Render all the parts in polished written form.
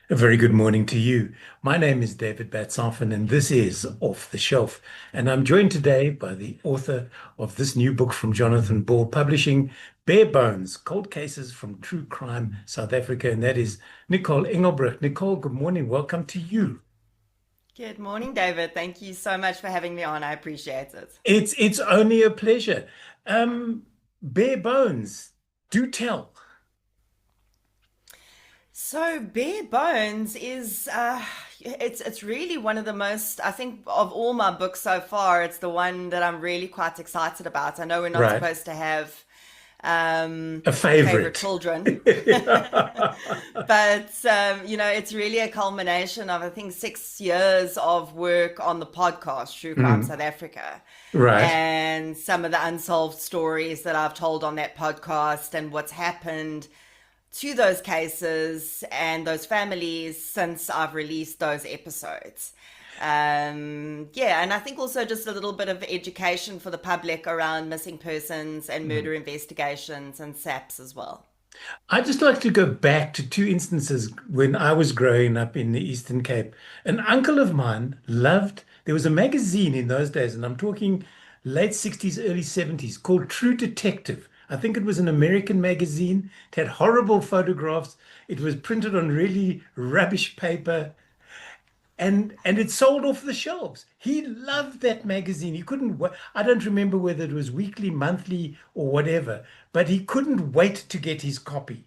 A very good morning to you. My name is David Batsoffen, and this is Off the Shelf. And I'm joined today by the author of this new book from Jonathan Ball Publishing, Bare Bones, Cold Cases from True Crime South Africa, and that is Nicole Engelbrecht. Nicole, good morning. Welcome to you. Good morning, David. Thank you so much for having me on. I appreciate it. It's only a pleasure. Bare Bones, do tell. So, Bare Bones is it's really one of the most, I think, of all my books so far. It's the one that I'm really quite excited about. I know we're not Right. supposed to have A favorite favorite. children, but it's really a culmination of I think 6 years of work on the podcast True Crime Mm, South Africa. right. And some of the unsolved stories that I've told on that podcast and what's happened to those cases and those families since I've released those episodes. Yeah, and I think also just a little bit of education for the public around missing persons and Mm. murder investigations and SAPs as well. I'd just like to go back to two instances when I was growing up in the Eastern Cape. An uncle of mine loved, there was a magazine in those days, and I'm talking late 60s, early 70s, called True Detective. I think it was an American magazine. It had horrible photographs. It was printed on really rubbish paper and it sold off the shelves. He loved that magazine. He couldn't wait. I don't remember whether it was weekly, monthly, or whatever, but he couldn't wait to get his copy.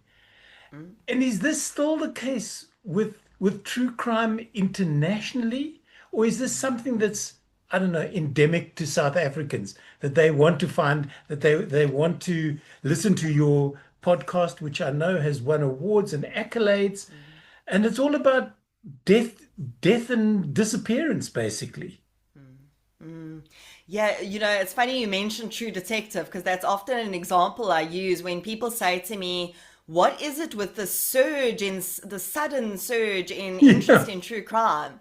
Mm. And is this still the case with true crime internationally, or is this something that's, I don't know, endemic to South Africans that they want to find, that they want to listen to your podcast, which I know has won awards and accolades, Mhm. and it's all about death, death and disappearance, basically. Mm. Mm. Yeah, it's funny you mentioned True Detective because that's often an example I use when people say to me, "What is it with the sudden surge in interest Yeah. in true crime?"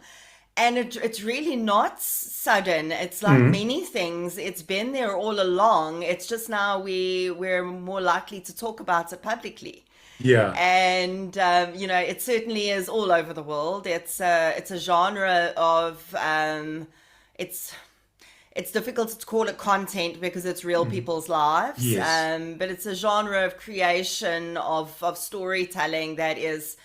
And it's really not sudden. It's like Mm. many things. It's been there all along. It's just now we're more likely to talk about it publicly. Yeah. And it certainly is all over the world. It's a genre of it's it's difficult to call it content because it's real Mm. people's lives, Yes. but it's a genre of creation of storytelling that is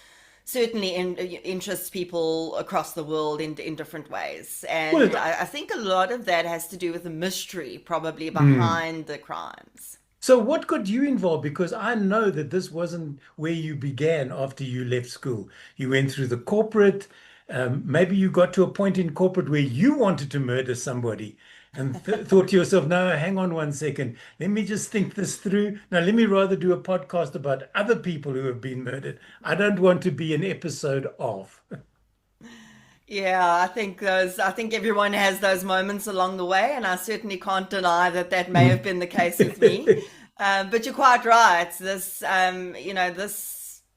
certainly interests people across the world in different ways. And Well, I think a lot of that has to do with the mystery probably mm. behind the crimes. So what got you involved? Because I know that this wasn't where you began after you left school. You went through the corporate, maybe you got to a point in corporate where you wanted to murder somebody and th thought to yourself, no, hang on one second. Let me just think this through. Now, let me rather do a podcast about other people who have been murdered. I don't want to be an episode of. Yeah, I think everyone has those moments along the way, and I certainly can't deny that that may have been the case with me. But you're quite right.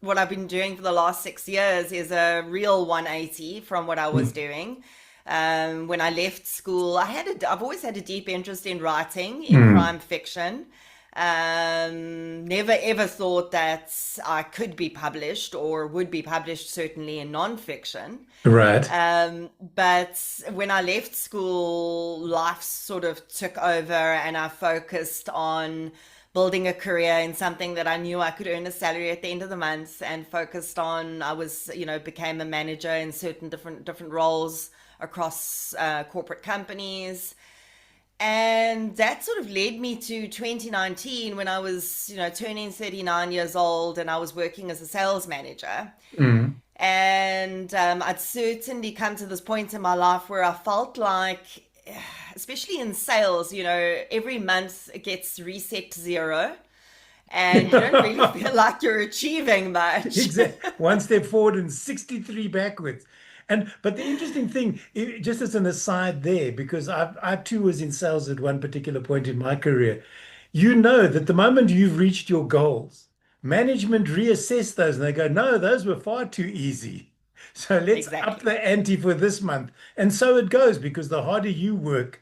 What I've been doing for the last 6 years is a real 180 from what I was doing. When I left school, I've always had a deep interest in writing, in Mm. crime fiction. Never ever thought that I could be published or would be published, certainly in nonfiction. Right. But when I left school, life sort of took over and I focused on building a career in something that I knew I could earn a salary at the end of the month and focused on, became a manager in certain different roles across corporate companies. And that sort of led me to 2019 when I was, turning 39 years old and I was working as a sales manager. Mm. And I'd certainly come to this point in my life where I felt like, especially in sales, every month it gets reset to zero and you don't really feel like you're achieving much. Exactly. One step forward and 63 backwards. And but the interesting thing, just as an aside there, because I too was in sales at one particular point in my career, you know that the moment you've reached your goals, management reassess those and they go, no, those were far too easy. So let's up Exactly. the ante for this month. And so it goes because the harder you work,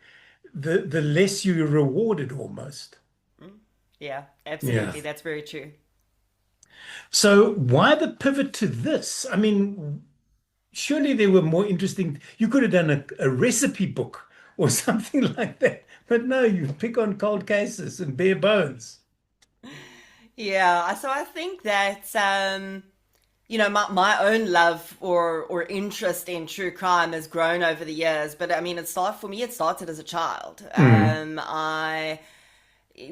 the less you're rewarded almost. Mm. Yeah, Yeah. absolutely. That's very true. So why the pivot to this? I mean, surely there were more interesting. You could have done a recipe book or something like that. But no, you pick on cold cases and bare bones. Yeah, so I think that my own love or interest in true crime has grown over the years. But I mean, for me, it started as a child. Mm, I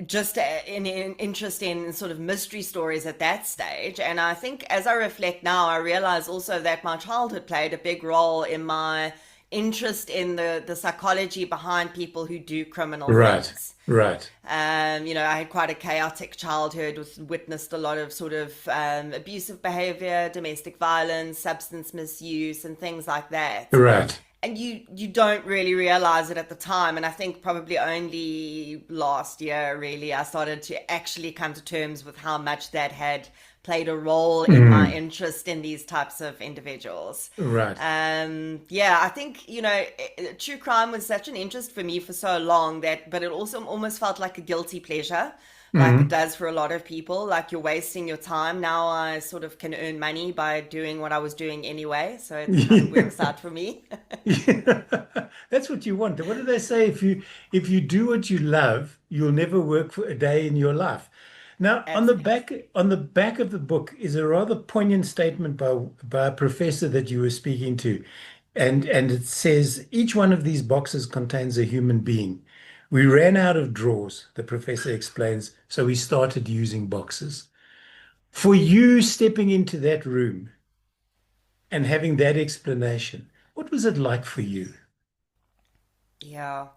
just in interest in sort of mystery stories at that stage. And I think as I reflect now, I realize also that my childhood played a big role in my interest in the psychology behind people who do criminal right, things. right, I had quite a chaotic childhood, witnessed a lot of sort of abusive behavior, domestic violence, substance misuse, and things like that. right. And you don't really realize it at the time. And I think probably only last year, really, I started to actually come to terms with how much that had played a role in my Mm, interest in these types of individuals. right. Yeah, I think, true crime was such an interest for me for so long but it also almost felt like a guilty pleasure, like it Mm. does for a lot of people. Like you're wasting your time. Now I sort of can earn money by doing what I was doing anyway. So it kind of works out for me. Yeah. That's what you want. What do they say? If you do what you love, you'll never work for a day in your life. Now, Absolutely. on the back of the book is a rather poignant statement by a professor that you were speaking to. And it says each one of these boxes contains a human being. We ran out of drawers, the professor explains, so we started using boxes. For you stepping into that room and having that explanation, what was it like for you? Yeah.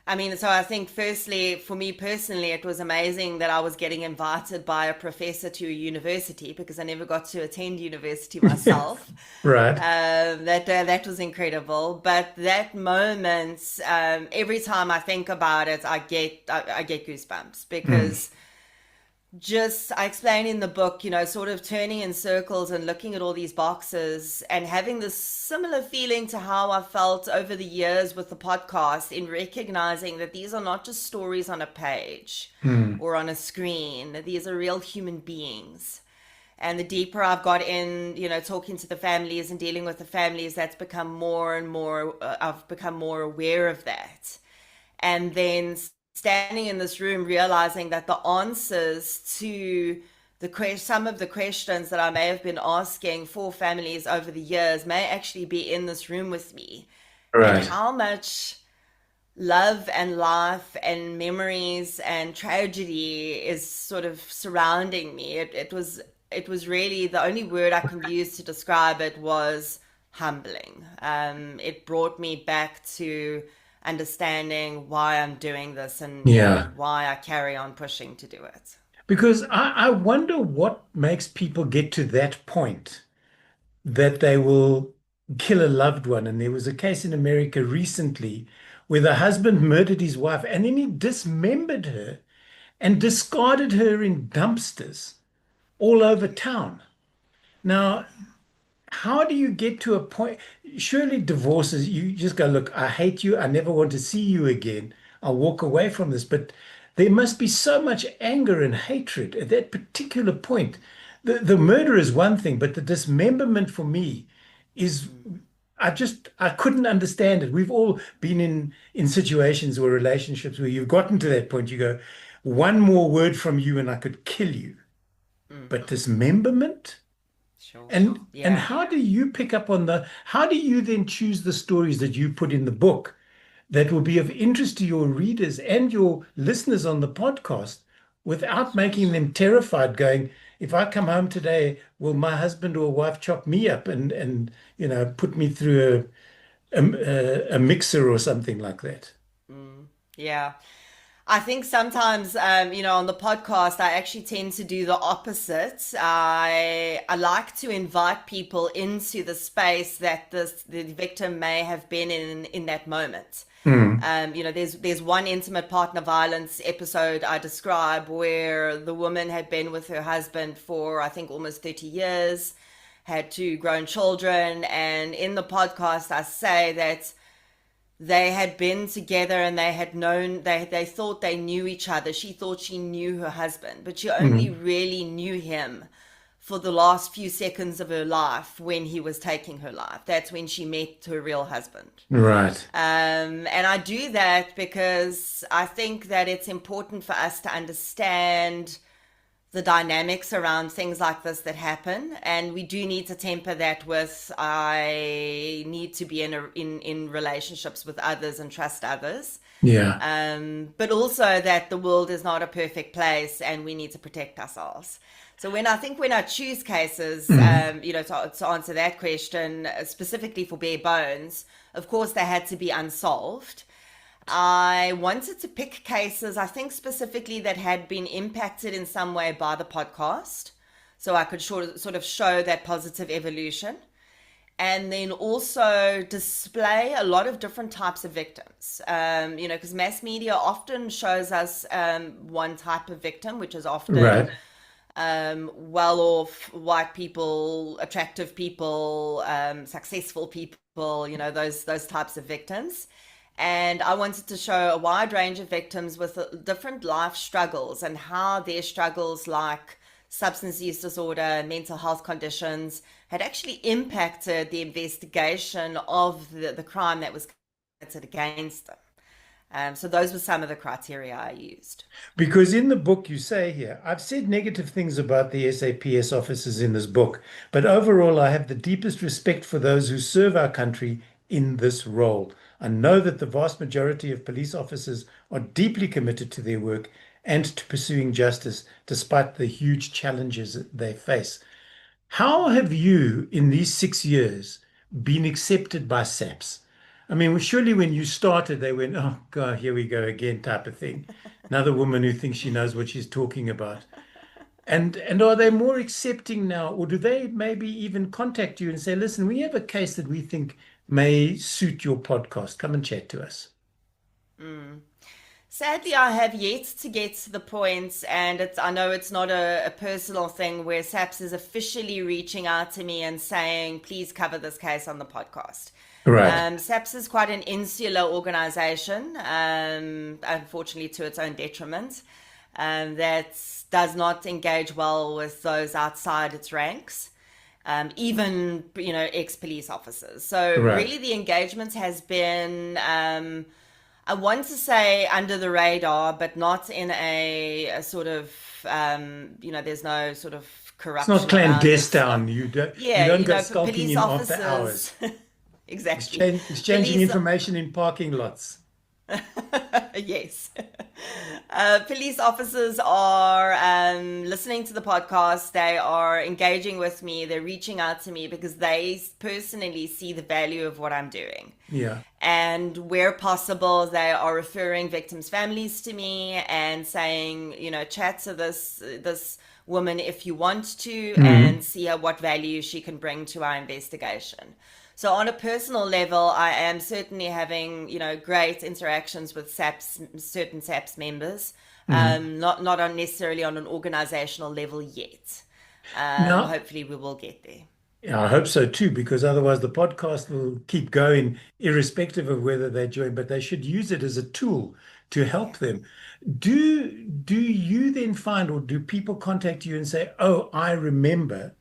I mean, so I think firstly, for me personally, it was amazing that I was getting invited by a professor to a university because I never got to attend university myself. Right. That was incredible. But that moment, every time I think about it, I get goosebumps Mm. because just I explain in the book, sort of turning in circles and looking at all these boxes and having this similar feeling to how I felt over the years with the podcast in recognizing that these are not just stories on a page Mm. or on a screen. These are real human beings. And the deeper I've got in, talking to the families and dealing with the families, that's become more and more, I've become more aware of that. And then standing in this room realizing that the answers to some of the questions that I may have been asking for families over the years may actually be in this room with me, and Right. how much love and life and memories and tragedy is sort of surrounding me. It was really the only word I can use to describe it was humbling. It brought me back to understanding why I'm doing this and Yeah. why I carry on pushing to do it. Because I wonder what makes people get to that point that they will kill a loved one. And there was a case in America recently where the husband murdered his wife and then he dismembered her and discarded her in dumpsters all over town. Now, how do you get to a point? Surely divorces, you just go, look, I hate you. I never want to see you again. I'll walk away from this. But there must be so much anger and hatred at that particular point. The murder is one thing, but the dismemberment for me is Mm, I couldn't understand it. We've all been in situations or relationships where you've gotten to that point. You go, one more word from you and I could kill you. mm, But dismemberment? sure. And Yeah. how do you pick up on how do you then choose the stories that you put in the book that will be of interest to your readers and your listeners on the podcast without making them terrified, going, if I come home today, will my husband or wife chop me up and put me through a mixer or something like that? Mm, yeah. I think sometimes, on the podcast, I actually tend to do the opposite. I like to invite people into the space that the victim may have been in that moment. Hmm. There's one intimate partner violence episode I describe where the woman had been with her husband for I think almost 30 years, had two grown children, and in the podcast I say that they had been together and they had known they thought they knew each other. She thought she knew her husband, but she only Hmm. really knew him for the last few seconds of her life when he was taking her life. That's when she met her real husband. Right. And I do that because I think that it's important for us to understand the dynamics around things like this that happen, and we do need to temper that with I need to be in relationships with others and trust others, Yeah. but also that the world is not a perfect place and we need to protect ourselves. So when I choose cases, Mhm. to answer that question specifically for bare bones, of course they had to be unsolved. I wanted to pick cases, I think specifically that had been impacted in some way by the podcast, so I could sort of show that positive evolution, and then also display a lot of different types of victims. Because mass media often shows us one type of victim, which is often Right. well off white people, attractive people, successful people, those types of victims. And I wanted to show a wide range of victims with different life struggles and how their struggles, like substance use disorder, mental health conditions, had actually impacted the investigation of the crime that was committed against them. So those were some of the criteria I used. Because in the book you say here, I've said negative things about the SAPS officers in this book, but overall I have the deepest respect for those who serve our country in this role. I know that the vast majority of police officers are deeply committed to their work and to pursuing justice despite the huge challenges that they face. How have you, in these 6 years, been accepted by SAPS? I mean, surely when you started, they went, oh, God, here we go again, type of thing. Another woman who thinks she knows what she's talking about. And are they more accepting now, or do they maybe even contact you and say, listen, we have a case that we think may suit your podcast. Come and chat to us. Mm. Sadly, I have yet to get to the point, and I know it's not a personal thing where SAPS is officially reaching out to me and saying, please cover this case on the podcast. Right. SAPS is quite an insular organization, unfortunately to its own detriment, that does not engage well with those outside its ranks. Even ex-police officers. So Right. really, the engagement has been I want to say under the radar, but not in a sort of, there's no sort of It's not corruption around it. clandestine. You don't Yeah, go skulking police in after officers, hours. exactly. Exchanging Police, information in parking lots. yes. Police officers are listening to the podcast. They are engaging with me. They're reaching out to me because they personally see the value of what I'm doing. Yeah. And where possible, they are referring victims' families to me and saying, chat to this woman if you want to, Mhm. and see what value she can bring to our investigation. So on a personal level, I am certainly having, great interactions with certain SAPS members, Mhm. not necessarily on an organizational level yet. Now, Hopefully we will get there. yeah, I hope so too, because otherwise the podcast will keep going irrespective of whether they join, but they should use it as a tool to Yeah. help them. Do you then find, or do people contact you and say, "Oh, I remember.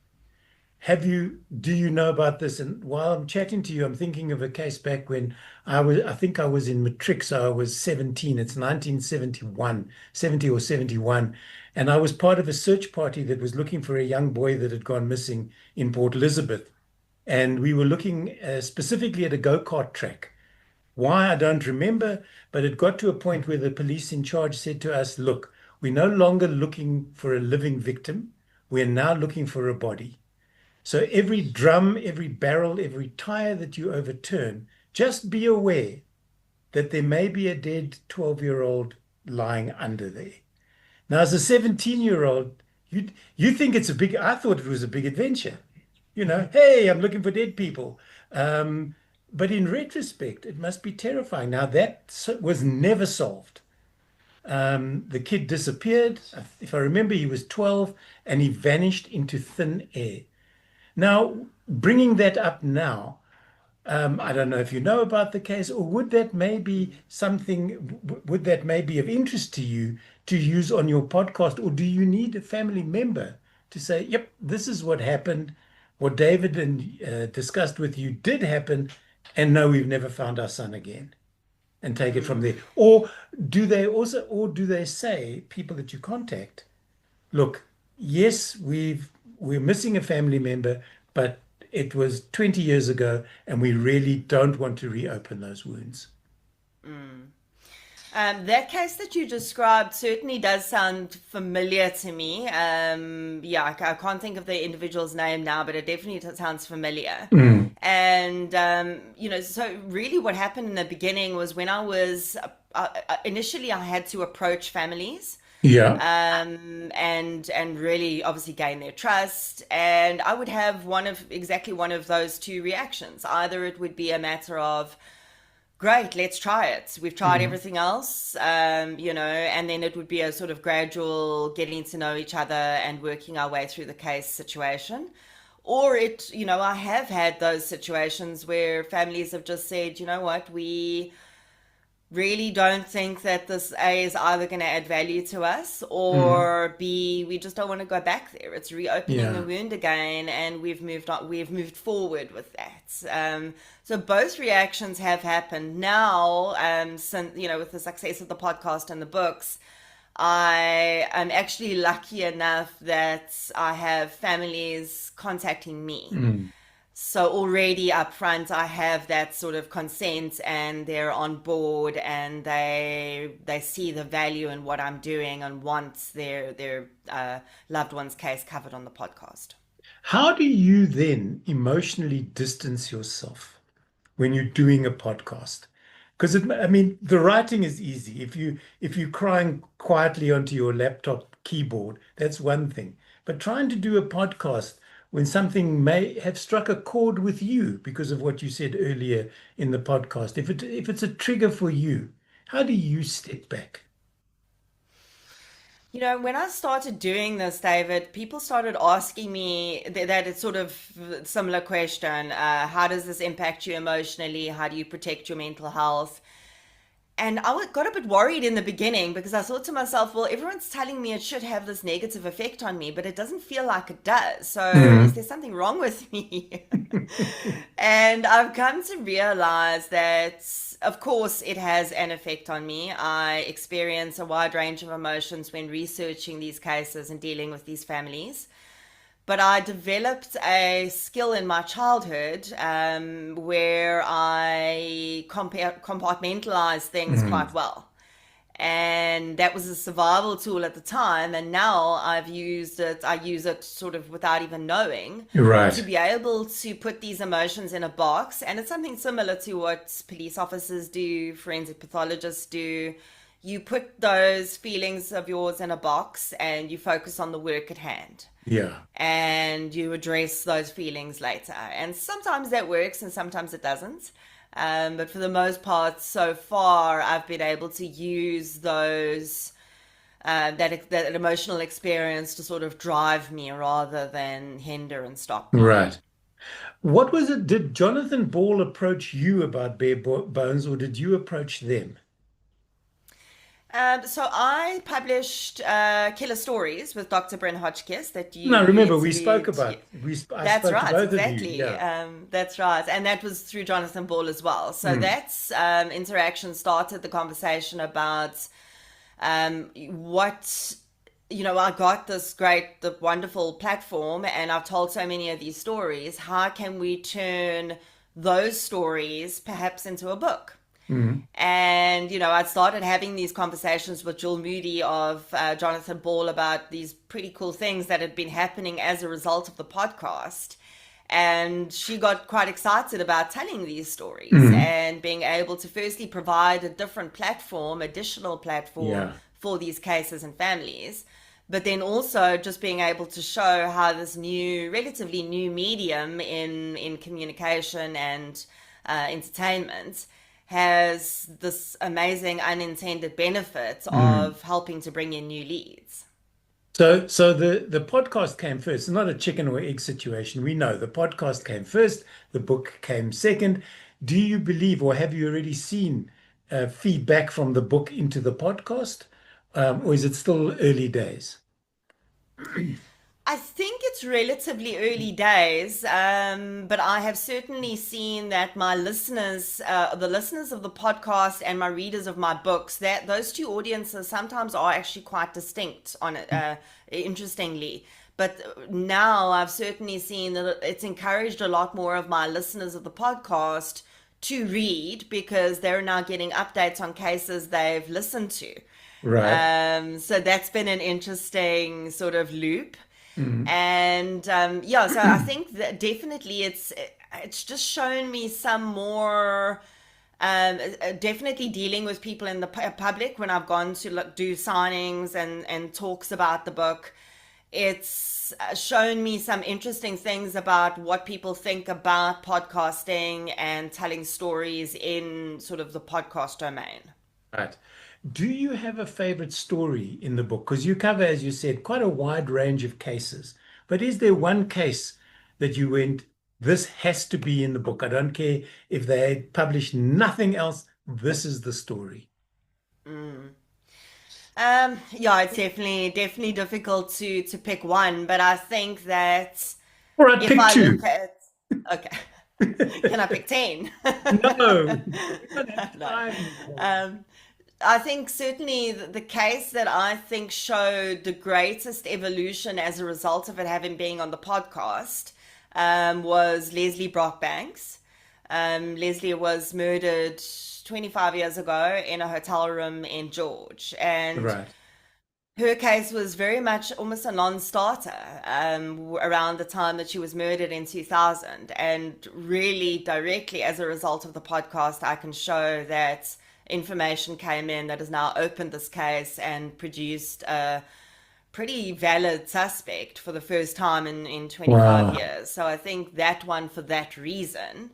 Do you know about this?" And while I'm chatting to you, I'm thinking of a case back when I think I was in matric, so I was 17. It's 1971, 70 or 71. And I was part of a search party that was looking for a young boy that had gone missing in Port Elizabeth. And we were looking specifically at a go-kart track. Why, I don't remember, but it got to a point where the police in charge said to us, look, we're no longer looking for a living victim. We're now looking for a body. So every drum, every barrel, every tire that you overturn, just be aware that there may be a dead 12-year-old lying under there. Now, as a 17-year-old, you think it's a big, I thought it was a big adventure. Hey, I'm looking for dead people. Um, but in retrospect, it must be terrifying. Now, was never solved. The kid disappeared. If I remember, he was 12 and he vanished into thin air. Now, bringing that up now, I don't know if you know about the case, or would that maybe of interest to you to use on your podcast, or do you need a family member to say, yep, this is what happened. What David and discussed with you did happen, and no, we've never found our son again, and take it from Mm. there? Or do they say, people that you contact, look, yes, we're missing a family member, but it was 20 years ago, and we really don't want to reopen those wounds. Mm. That case that you described certainly does sound familiar to me. Yeah, I can't think of the individual's name now, but it definitely sounds familiar. Mm. And, so really what happened in the beginning was when initially I had to approach families Yeah. and really obviously gain their trust. And I would have exactly one of those two reactions. Either it would be a matter of, great, let's try it. We've tried Mm. everything else, and then it would be a sort of gradual getting to know each other and working our way through the case situation. Or I have had those situations where families have just said, you know what, we really don't think that this A is either going to add value to us, Mm. or B, we just don't want to go back there. It's reopening a Yeah. wound again, and we've moved on, we've moved forward with that. So both reactions have happened now. Since with the success of the podcast and the books, I am actually lucky enough that I have families contacting me. Mm. So already up front, I have that sort of consent, and they're on board, and they see the value in what I'm doing and want their loved one's case covered on the podcast. How do you then emotionally distance yourself when you're doing a podcast? Because I mean, the writing is easy. If you're crying quietly onto your laptop keyboard, that's one thing. But trying to do a podcast when something may have struck a chord with you because of what you said earlier in the podcast, if it's a trigger for you, how do you step back? When I started doing this, David, people started asking me that it's sort of similar question. How does this impact you emotionally? How do you protect your mental health? And got a bit worried in the beginning because I thought to myself, well, everyone's telling me it should have this negative effect on me, but it doesn't feel like it does. So is Mm. there something wrong with me? And I've come to realize that, of course, it has an effect on me. I experience a wide range of emotions when researching these cases and dealing with these families. But I developed a skill in my childhood where I compartmentalize things quite Mm. well. And that was a survival tool at the time. And now I use it sort of without even knowing, to Right. be able to put these emotions in a box. And it's something similar to what police officers do, forensic pathologists do. You put those feelings of yours in a box and you focus on the work at hand, Yeah. and you address those feelings later. And sometimes that works and sometimes it doesn't. But for the most part, so far, I've been able to use that emotional experience to sort of drive me rather than hinder and stop me. Right. What was it? Did Jonathan Ball approach you about Bones, or did you approach them? So I published Killer Stories with Dr. Bryn Hotchkiss that No, you remember we spoke interviewed. about I That's spoke to right, both of you. exactly. Yeah. That's right. And that was through Jonathan Ball as well. So Mm. that's interaction started the conversation about what, I got this the wonderful platform, and I've told so many of these stories. How can we turn those stories perhaps into a book? Mm. And, I'd started having these conversations with Jill Moody of Jonathan Ball about these pretty cool things that had been happening as a result of the podcast. And she got quite excited about telling these stories Mm. and being able to firstly provide a additional platform Yeah. for these cases and families. But then also just being able to show how this relatively new medium in communication and entertainment has this amazing unintended benefit Mm. of helping to bring in new leads. So the podcast came first. It's not a chicken or egg situation. We know the podcast came first, the book came second. Do you believe, or have you already seen feedback from the book into the podcast, or is it still early days? I think it's relatively early days, but I have certainly seen that my listeners, the listeners of the podcast and my readers of my books, that those two audiences sometimes are actually quite distinct on it, interestingly. But now I've certainly seen that it's encouraged a lot more of my listeners of the podcast to read because they're now getting updates on cases they've listened to. Right. So that's been an interesting sort of loop. Mm. And yeah, so I think that definitely it's just shown me some more definitely dealing with people in the public when I've gone to look, do signings and talks about the book. It's shown me some interesting things about what people think about podcasting and telling stories in sort of the podcast domain. Right. Do you have a favorite story in the book? Because you cover, as you said, quite a wide range of cases. But is there one case that you went, this has to be in the book? I don't care if they publish nothing else, this is the story. Mm. Yeah, it's definitely difficult to pick one, but I think that All right, if pick I two. look at, okay, can I pick 10? No, we don't have No. time, Nicole. Um, I think certainly the case that I think showed the greatest evolution as a result of it having been on the podcast was Leslie Brockbanks. Leslie was murdered 25 years ago in a hotel room in George, and Right. her case was very much almost a non-starter around the time that she was murdered in 2000. And really, directly as a result of the podcast, I can show that information came in that has now opened this case and produced a pretty valid suspect for the first time in 25 Wow. years. So I think that one for that reason.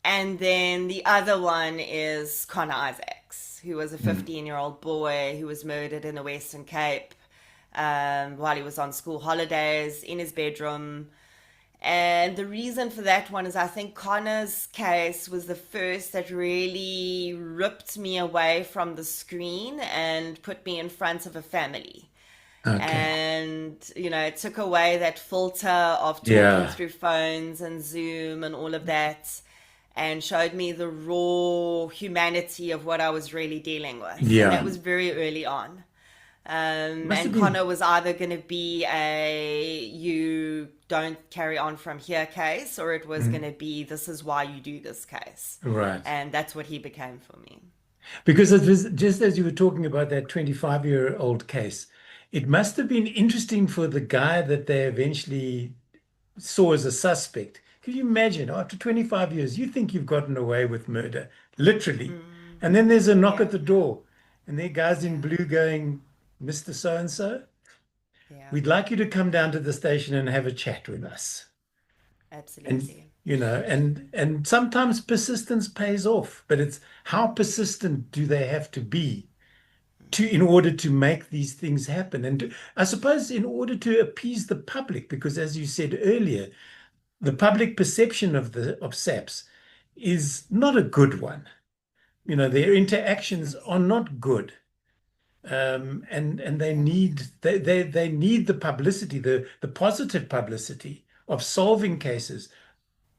And then the other one is Connor Isaacs, who was a Mm. 15-year-old boy who was murdered in the Western Cape while he was on school holidays in his bedroom. And the reason for that one is I think Connor's case was the first that really ripped me away from the screen and put me in front of a family. Okay. And, it took away that filter of talking Yeah. through phones and Zoom and all of that and showed me the raw humanity of what I was really dealing with. And that Yeah. was very early on. Must have And been. Connor was either going to be a you don't carry on from here case, or it was going Mm. to be this is why you do this case. Right. And that's what he became for me. Because it was just as you were talking about that 25-year-old case, it must have been interesting for the guy that they eventually saw as a suspect. Could you imagine, after 25 years, you think you've gotten away with murder, literally. Mm, And then there's a knock at yeah, the door, and there are guys in yeah, blue going, Mr. So-and-so, yeah, we'd like you to come down to the station and have a chat with us. And absolutely. and sometimes persistence pays off, but it's how persistent do they have to be to in order to make these things happen? And I suppose in order to appease the public, because as you said earlier, the public perception of SAPs is not a good one. Their interactions Absolutely. are not good. And they Yeah, they need the publicity, the positive publicity of solving cases,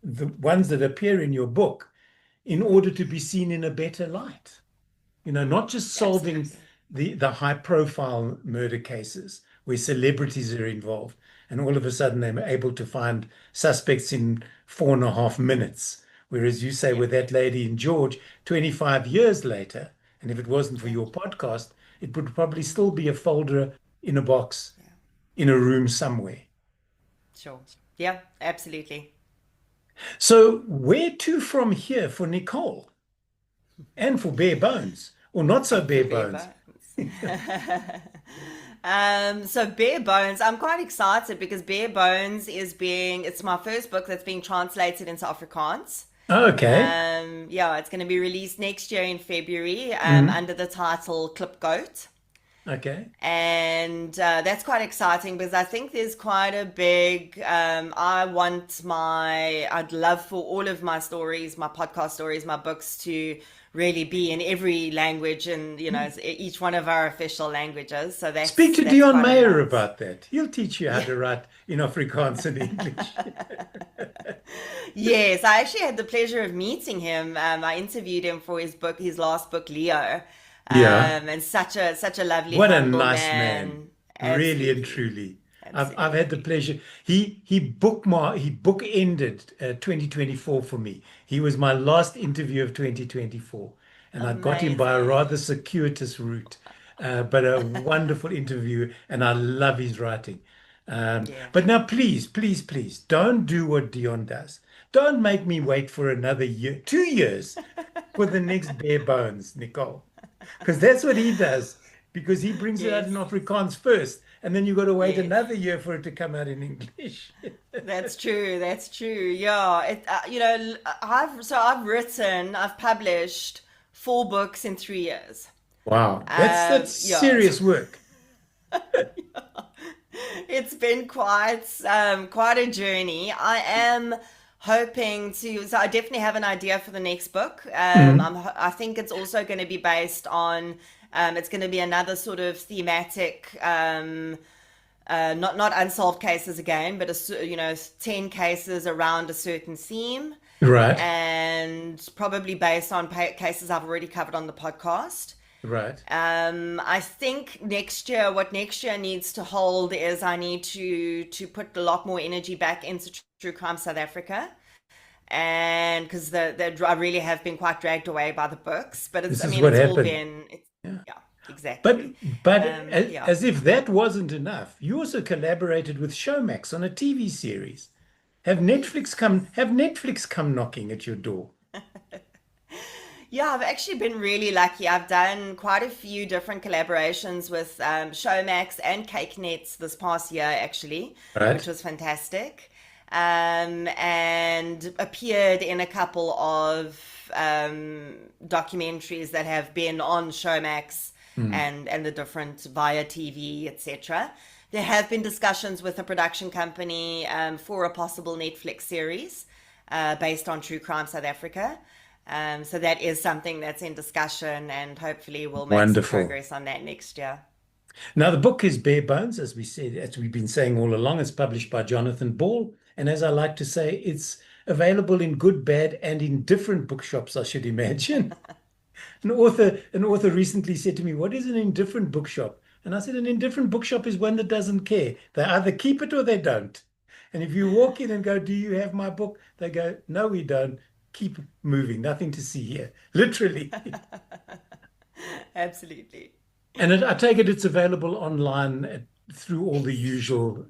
the ones that appear in your book, in order to be seen in a better light. Not just solving absolutely. the high profile murder cases where celebrities are involved and all of a sudden they're able to find suspects in 4.5 minutes. Whereas you say Yeah, with that lady in George, 25 years later, and if it wasn't for yeah, your podcast, it would probably still be a folder in a box yeah. in a room somewhere. Sure. Yeah, absolutely. So where to from here for Nicole and for bare bones, or not so And for bare bare bones? bones. So Bare Bones, I'm quite excited because Bare Bones it's my first book that's being translated into Afrikaans. Okay. Yeah, it's going to be released next year in February Mhm. under the title Clip Goat. Okay. And that's quite exciting because I think there's quite a big. I'd love for all of my stories, my podcast stories, my books to really be in every language and, each one of our official languages. So Speak to that's Dion quite a Meyer nice. about that. He'll teach you how Yeah. to write in Afrikaans and English. Yes, I actually had the pleasure of meeting him. I interviewed him for his book, his last book, Leo, Yeah. and such a lovely, What a humble nice man. man. Really and Absolutely, truly. I've had the absolutely pleasure. He bookended 2024 for me. He was my last interview of 2024, and I got him by a amazing. rather circuitous route, but a wonderful interview, and I love his writing. Yeah. But now, please, please, please, don't do what Dion does. Don't make me wait for another year, 2 years for the next bare bones, Nicole. Because that's what he does. Because he brings it out Yes. in Afrikaans first, and then you got to wait Yes. another year for it to come out in English. That's true. That's true. Yeah. I've published 4 books in 3 years. Wow, that's Yeah. serious work. It's been quite a journey. I am hoping to. So I definitely have an idea for the next book. Mhm. I think it's also going to be based on. It's going to be another sort of thematic. Not unsolved cases again, but 10 cases around a certain theme, Right, and probably based on cases I've already covered on the podcast. right. I think what next year needs to hold is I need to put a lot more energy back into True Crime South Africa, and because I really have been quite dragged away by the books, but This is what it's all happened. been, Yeah. yeah, But exactly. but Yeah. as if that wasn't enough, you also collaborated with Showmax on a TV series. Have Netflix come knocking at your door? Yeah, I've actually been really lucky. I've done quite a few different collaborations with Showmax and Cake Nets this past year, actually, which Right? was fantastic. And appeared in a couple of documentaries that have been on Showmax Hmm. and the different via TV, etc. There have been discussions with a production company for a possible Netflix series based on True Crime South Africa. So that is something that's in discussion, and hopefully we'll make some Wonderful. progress on that next year. Now, the book is bare bones, as we said, as we've been saying all along. It's published by Jonathan Ball. And as I like to say, it's available in good, bad, and in different bookshops, I should imagine. An author recently said to me, "What is an indifferent bookshop?" And I said, "An indifferent bookshop is one that doesn't care. They either keep it or they don't. And if you walk in and go, 'Do you have my book?' They go, 'No, we don't.' Keep moving. Nothing to see here." Literally. Absolutely. And I take it it's available online through all the usual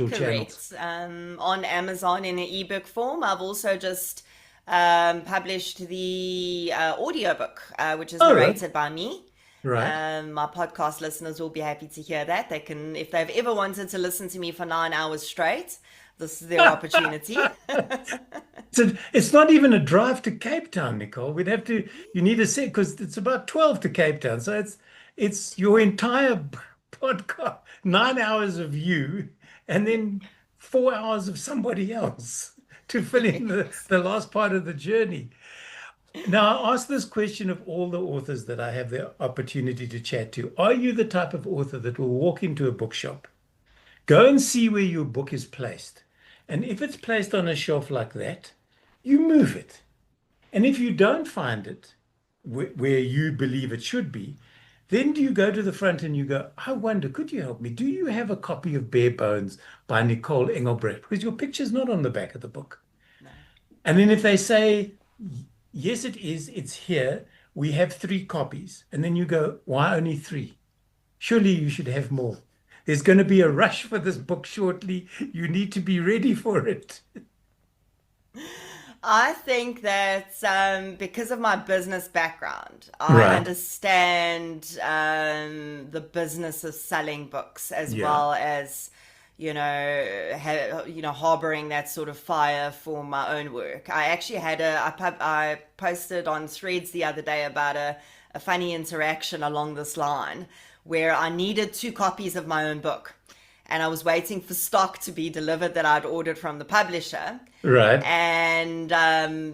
channels. Correct. On Amazon in an ebook form. I've also just published the audiobook, which is All right. narrated by me. Right. My podcast listeners will be happy to hear that. They can, if they've ever wanted to listen to me for 9 hours straight, this is their opportunity. So it's not even a drive to Cape Town, Nicole. You need a set because it's about 12 to Cape Town. So it's your entire podcast, 9 hours of you, and then 4 hours of somebody else to fill in the, Yes. the last part of the journey. Now, I ask this question of all the authors that I have the opportunity to chat to. Are you the type of author that will walk into a bookshop, go and see where your book is placed? And if it's placed on a shelf like that, you move it. And if you don't find it where you believe it should be, then do you go to the front and you go, "I wonder, could you help me? Do you have a copy of Bare Bones by Nicole Engelbrecht?" Because your picture's not on the back of the book. No. And then if they say, "Yes, it is, it's here. We have 3 copies." And then you go, "Why only 3? Surely you should have more. There's going to be a rush for this book shortly. You need to be ready for it." I think that because of my business background, I Right. understand the business of selling books as Yeah. well as, harboring that sort of fire for my own work. I actually I posted on Threads the other day about a funny interaction along this line where I needed two copies of my own book. And I was waiting for stock to be delivered that I'd ordered from the publisher. Right. And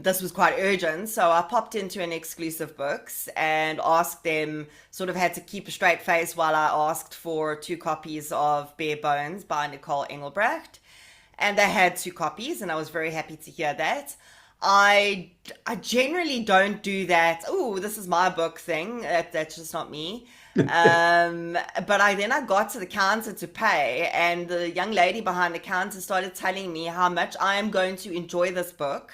this was quite urgent. So I popped into an exclusive books and asked them, sort of had to keep a straight face while I asked for two copies of Bare Bones by Nicole Engelbrecht. And they had two copies, and I was very happy to hear that. I generally don't do that. Oh, this is my book thing. That's just not me. But I got to the counter to pay, and the young lady behind the counter started telling me how much I am going to enjoy this book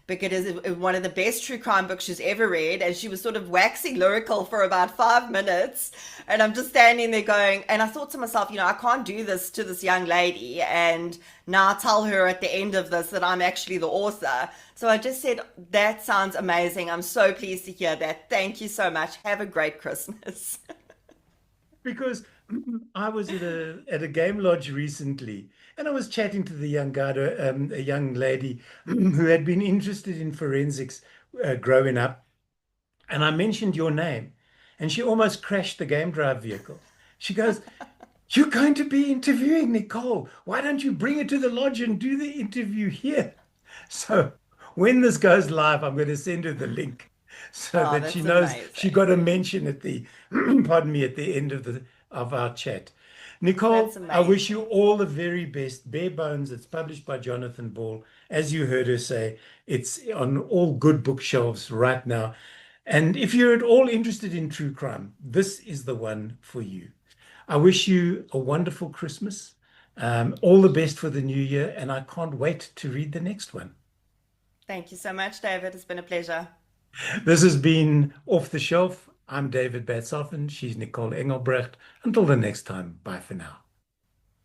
because it is one of the best true crime books she's ever read. And she was sort of waxing lyrical for about 5 minutes. And I'm just standing there going, and I thought to myself, I can't do this to this young lady and now tell her at the end of this that I'm actually the author. So I just said, that sounds amazing. I'm so pleased to hear that. Thank you so much. Have a great Christmas. Because I was at a game lodge recently, and I was chatting to the young guy, a young lady who had been interested in forensics growing up, and I mentioned your name, and she almost crashed the game drive vehicle. She goes, "You're going to be interviewing Nicole. Why don't you bring her to the lodge and do the interview here?" So when this goes live, I'm going to send her the link so Oh, that she that's knows she amazing. got a mention at the, pardon me, at the end of our chat. That's Nicole, I wish you amazing. all the very best. Bare Bones, it's published by Jonathan Ball. As you heard her say, it's on all good bookshelves right now. And if you're at all interested in true crime, this is the one for you. I wish you a wonderful Christmas, all the best for the new year, and I can't wait to read the next one. Thank you so much, David. It's been a pleasure. This has been Off the Shelf. I'm David Batsoffen. She's Nicole Engelbrecht. Until the next time, bye for now.